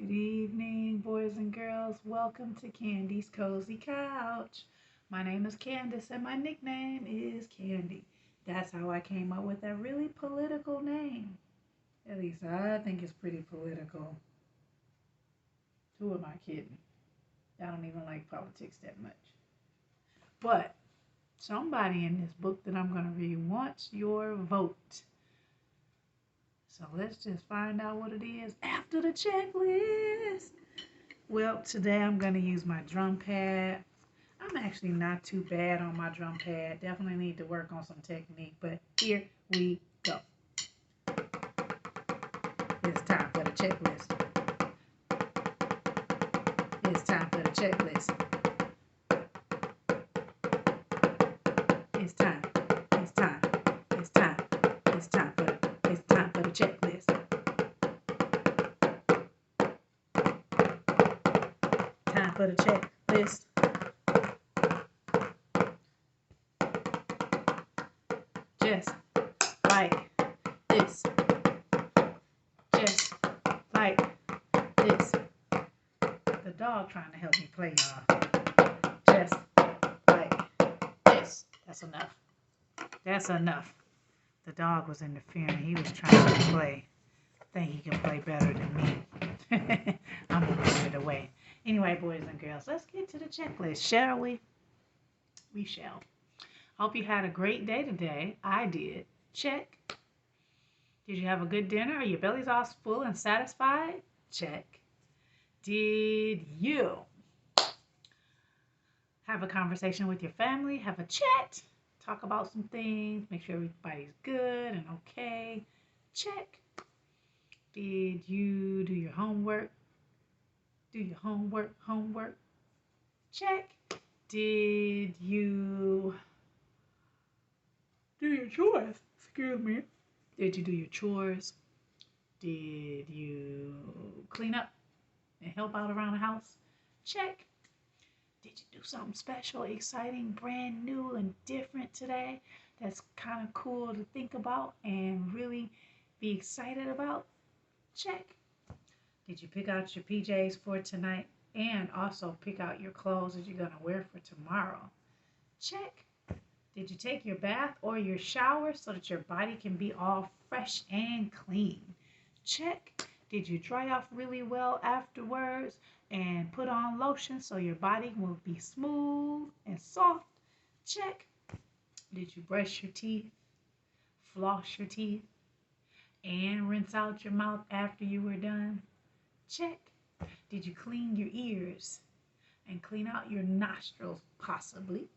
Good evening, boys and girls. Welcome to Candy's Cozy Couch. My name is Candace and my nickname is Candy. That's how I came up with that really political name. At least I think it's pretty political. Who am I kidding? I don't even like politics that much. But somebody in this book that I'm going to read wants your vote. So let's just find out what it is after the checklist. Well, today I'm going to use my drum pad. I'm actually not too bad on my drum pad. Definitely need to work on some technique, but here we go. It's time for the checklist. It's time for the checklist. It's time. It's time. It's time. It's time for the checklist. Time for the checklist. Just like this. Just like this. The dog trying to help me play, y'all. Just like this. That's enough. That's enough. The dog was interfering. He was trying to play. Think he can play better than me. I'm going to put it away. Anyway, boys and girls, let's get to the checklist, shall we? We shall. Hope you had a great day today. I did. Check. Did you have a good dinner? Are your bellies all full and satisfied? Check. Did you have a conversation with your family? Have a chat? Talk about some things? Make sure everybody's good and okay? Check. Did you do your homework? Do your homework? Check. Did you do your chores? Excuse me. Did you do your chores? Did you clean up and help out around the house? Check. Did you do something special, exciting, brand new, and different today that's kind of cool to think about and really be excited about? Check. Did you pick out your PJs for tonight and also pick out your clothes that you're going to wear for tomorrow? Check. Did you take your bath or your shower so that your body can be all fresh and clean? Check. Did you dry off really well afterwards and put on lotion so your body will be smooth and soft? Check. Did you brush your teeth, floss your teeth, and rinse out your mouth after you were done? Check. Did you clean your ears and clean out your nostrils, possibly,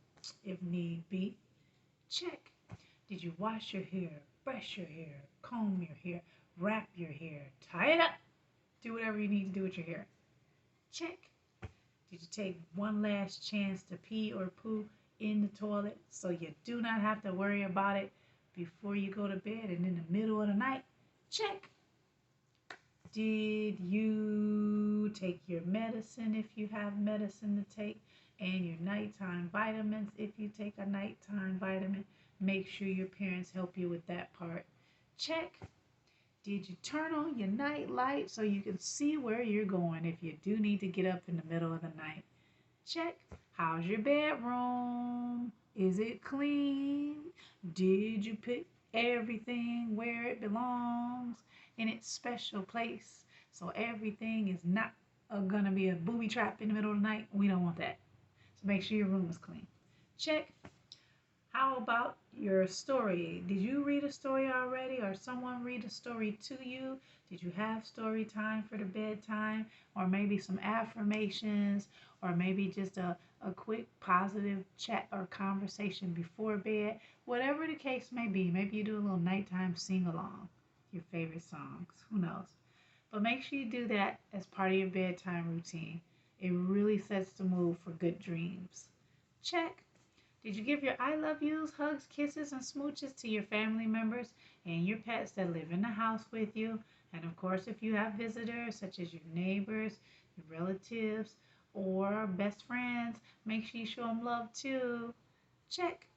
if need be? Check. Did you wash your hair, brush your hair, comb your hair, wrap your hair, tie it up, do whatever you need to do with your hair? Check. Did you take one last chance to pee or poo in the toilet so you do not have to worry about it before you go to bed and in the middle of the night? Check. Did you take your medicine if you have medicine to take and your nighttime vitamins if you take a nighttime vitamin? Make sure your parents help you with that part. Check. Did you turn on your night light so you can see where you're going if you do need to get up in the middle of the night? Check. How's your bedroom? Is it clean? Did you put everything where it belongs in its special place so everything is not going to be a booby trap in the middle of the night? We don't want that. So make sure your room is clean. Check. How about your story? Did you read a story already or someone read a story to you? Did you have story time for the bedtime or maybe some affirmations or maybe just a quick positive chat or conversation before bed? Whatever the case may be, maybe you do a little nighttime sing-along, your favorite songs, who knows? But make sure you do that as part of your bedtime routine. It really sets the mood for good dreams. Check. Did you give your I love yous, hugs, kisses, and smooches to your family members and your pets that live in the house with you? And of course, if you have visitors, such as your neighbors, your relatives, or best friends, make sure you show them love too. Check.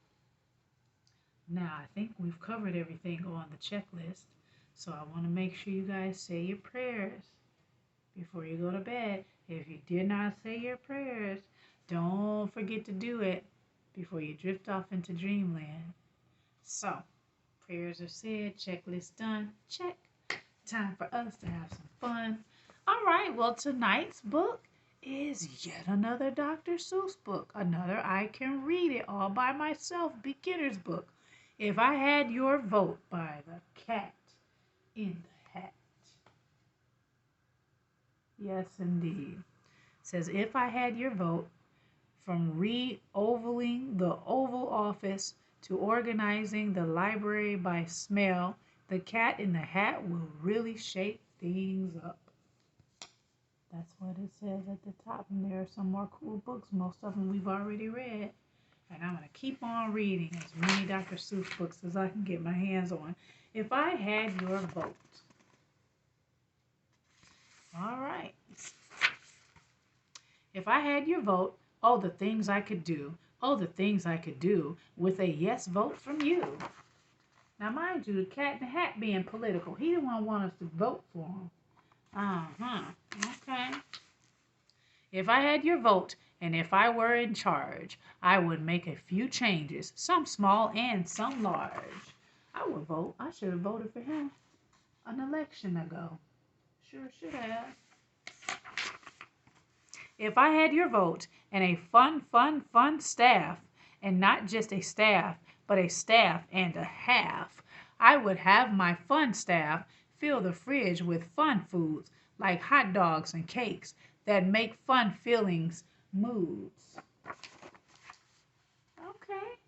Now, I think we've covered everything on the checklist. So I want to make sure you guys say your prayers before you go to bed. If you did not say your prayers, don't forget to do it before you drift off into dreamland. So, prayers are said, checklist done, check. Time for us to have some fun. All right, well, tonight's book is yet another Dr. Seuss book, another I Can Read It All by Myself beginner's book. If I Had Your Vote by the Cat in the Hat. Yes, indeed. It says, if I had your vote, from re-ovaling the Oval Office to organizing the library by smell, the Cat in the Hat will really shake things up. That's what it says at the top. And there are some more cool books. Most of them we've already read. And I'm going to keep on reading as many Dr. Seuss books as I can get my hands on. If I had your vote. All right. If I had your vote, oh, the things I could do. Oh, the things I could do with a yes vote from you. Now, mind you, the Cat in the Hat being political. He didn't want us to vote for him. Okay. If I had your vote, and if I were in charge, I would make a few changes, some small and some large. I would vote. I should have voted for him an election ago. Sure should have. If I had your vote and a fun staff, and not just a staff, but a staff and a half, I would have my fun staff fill the fridge with fun foods like hot dogs and cakes that make fun feelings moods. Okay,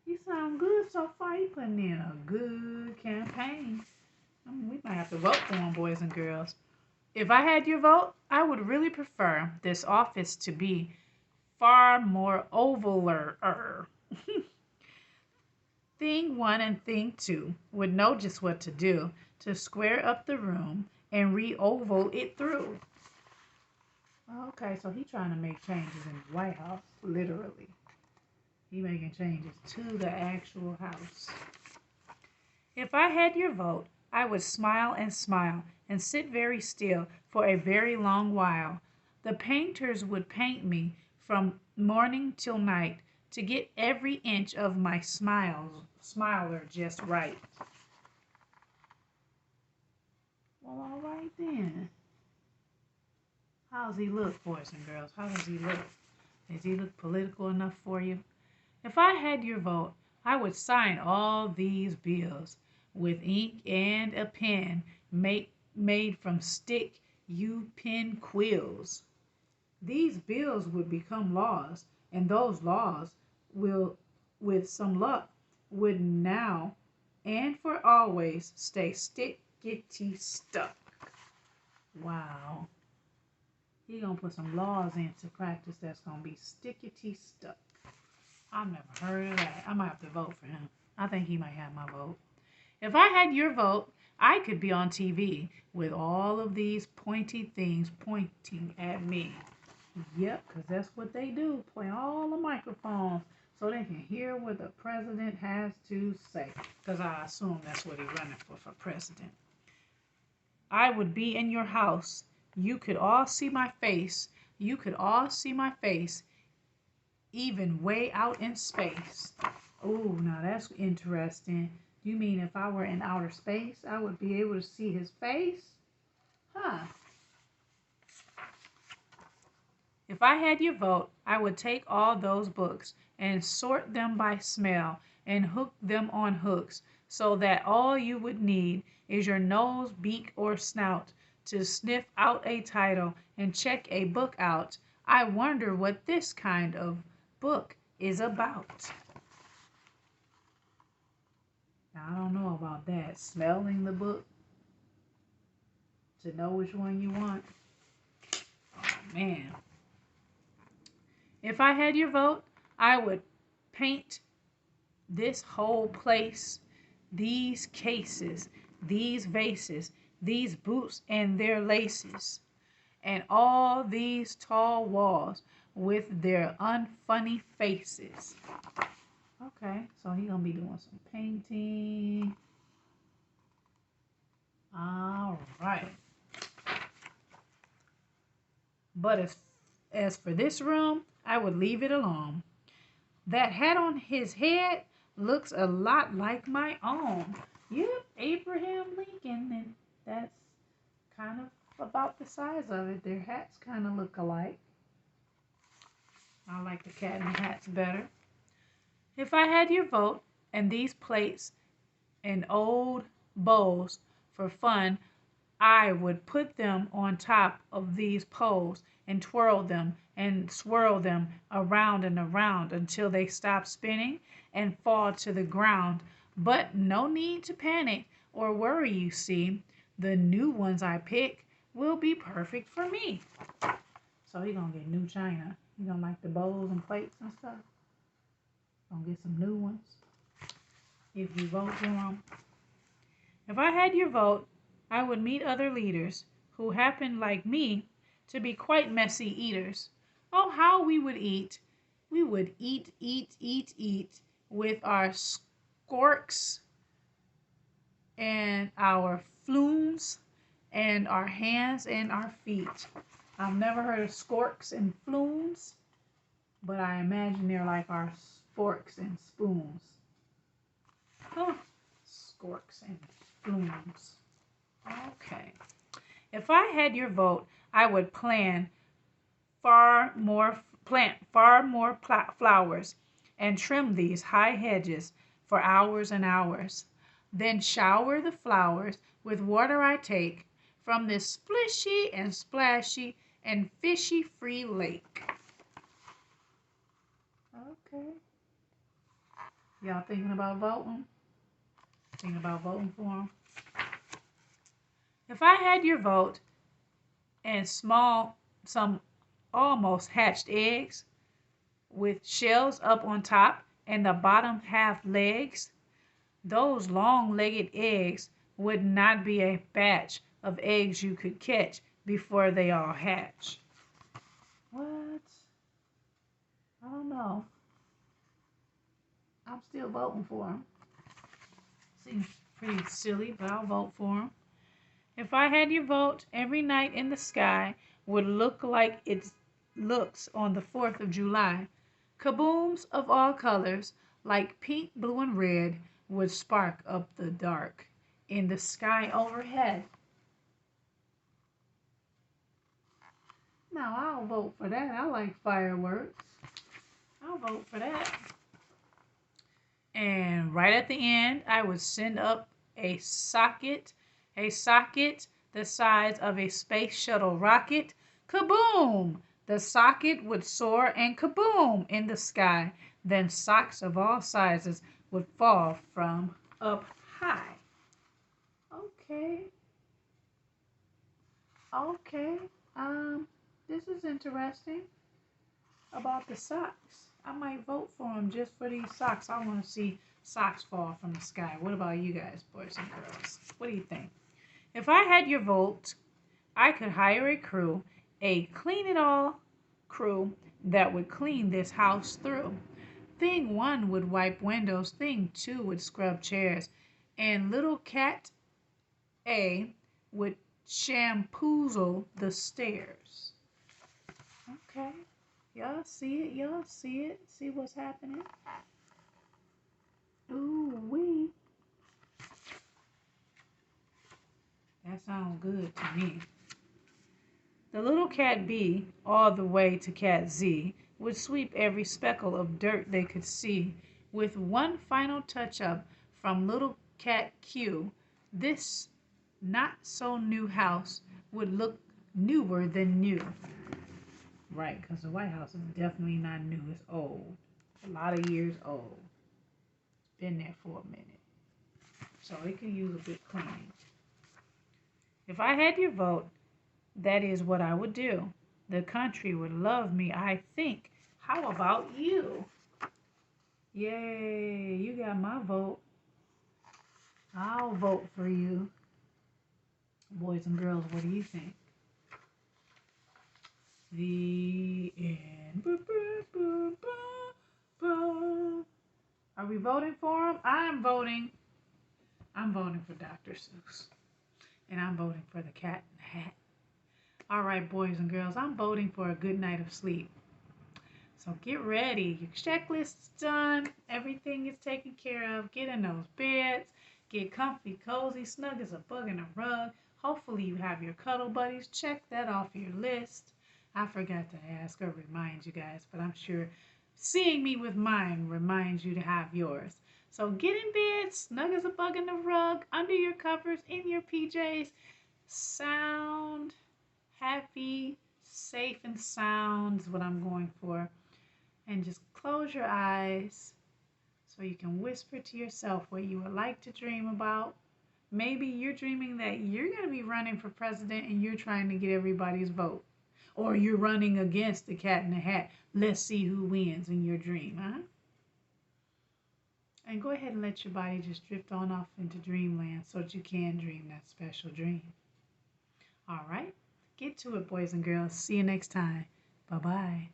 you sound good so far. You putting in a good campaign. We might have to vote for him, boys and girls. If I had your vote, I would really prefer this office to be far more ovaler. Thing 1 and Thing 2 would know just what to do to square up the room and re-oval it through. Okay, so he's trying to make changes in the White House, literally. He making changes to the actual house. If I had your vote, I would smile and sit very still for a very long while. The painters would paint me from morning till night to get every inch of my smiler just right. Well, all right then. How does he look, boys and girls? How does he look? Does he look political enough for you? If I had your vote, I would sign all these bills with ink and a pen made from stick U-pen quills. These bills would become laws, and those laws will, with some luck, would now and for always stay stickety stuck. Wow. He gonna put some laws into practice that's gonna be stickety stuck. I've never heard of that. I might have to vote for him. I think he might have my vote. If I had your vote, I could be on TV with all of these pointy things pointing at me. Yep, because that's what they do. Play all the microphones so they can hear what the president has to say. Because I assume that's what he's running for president. I would be in your house. You could all see my face. You could all see my face, even way out in space. Oh, now that's interesting. You mean if I were in outer space, I would be able to see his face? Huh. If I had your vote, I would take all those books and sort them by smell and hook them on hooks so that all you would need is your nose, beak, or snout to sniff out a title and check a book out. I wonder what this kind of book is about. Now, I don't know about that. Smelling the book to know which one you want. Oh, man. If I had your vote, I would paint this whole place, these cases, these vases, these boots and their laces, and all these tall walls with their unfunny faces. Okay, so he's gonna be doing some painting. All right. But as for this room, I would leave it alone. That hat on his head looks a lot like my own. Yep, Abraham Lincoln, and that's kind of about the size of it. Their hats kind of look alike. I like the cat in the hats better. If I had your vote, and these plates and old bowls for fun, I would put them on top of these poles and twirl them and swirl them around and around until they stop spinning and fall to the ground. But no need to panic or worry, you see. The new ones I pick will be perfect for me. So you're going to get new china. You're going to like the bowls and plates and stuff. Gonna get some new ones if you vote for them. If I had your vote, I would meet other leaders who happen, like me, to be quite messy eaters. Oh, how we would eat! We would eat with our skorks and our flumes and our hands and our feet. I've never heard of skorks and flumes, but I imagine they're like our forks and spoons. Huh. Skorks and flumes. Okay. If I had your vote, I would plant far more flowers and trim these high hedges for hours and hours. Then shower the flowers with water I take from this splishy and splashy and fishy free lake. Okay. Y'all thinking about voting? Thinking about voting for them? If I had your vote and some almost hatched eggs with shells up on top and the bottom half legs, those long-legged eggs would not be a batch of eggs you could catch before they all hatch. What? I don't know. I'm still voting for them. Seems pretty silly, but I'll vote for them. If I had your vote, every night in the sky would look like it looks on the 4th of July. Kabooms of all colors, like pink, blue, and red, would spark up the dark in the sky overhead. Now, I'll vote for that. I like fireworks. I'll vote for that. And right at the end, I would send up a socket the size of a space shuttle rocket. Kaboom! The socket would soar and kaboom in the sky. Then socks of all sizes would fall from up high. Okay. Okay. This is interesting about the socks. I might vote for them just for these socks. I want to see socks fall from the sky. What about you guys, boys and girls? What do you think? If I had your vote, I could hire a clean it all crew that would clean this house through. Thing 1 would wipe windows, thing 2 would scrub chairs, and little cat A would shampoozle the stairs. Okay. Y'all see it? Y'all see it? See what's happening? Ooh wee. That sounds good to me. The little cat B, all the way to cat Z, would sweep every speckle of dirt they could see. With one final touch-up from little cat Q, this not-so-new house would look newer than new. Right, because the White House is definitely not new. It's old. A lot of years old. It's been there for a minute. So it could use a bit cleaning. If I had your vote, that is what I would do. The country would love me, I think. How about you? Yay, you got my vote. I'll vote for you. Boys and girls, what do you think? The end. Are we voting for him? I'm voting for Dr. Seuss. And I'm voting for the cat in the hat. All right, boys and girls, I'm voting for a good night of sleep. So get ready. Your checklist is done. Everything is taken care of. Get in those beds. Get comfy, cozy, snug as a bug in a rug. Hopefully you have your cuddle buddies. Check that off your list. I forgot to ask or remind you guys, but I'm sure seeing me with mine reminds you to have yours. So get in bed, snug as a bug in the rug, under your covers, in your PJs. Sound, happy, safe, and sound is what I'm going for. And just close your eyes so you can whisper to yourself what you would like to dream about. Maybe you're dreaming that you're going to be running for president and you're trying to get everybody's vote. Or you're running against the cat in the hat. Let's see who wins in your dream, huh? And go ahead and let your body just drift on off into dreamland so that you can dream that special dream. All right? Get to it, boys and girls. See you next time. Bye-bye.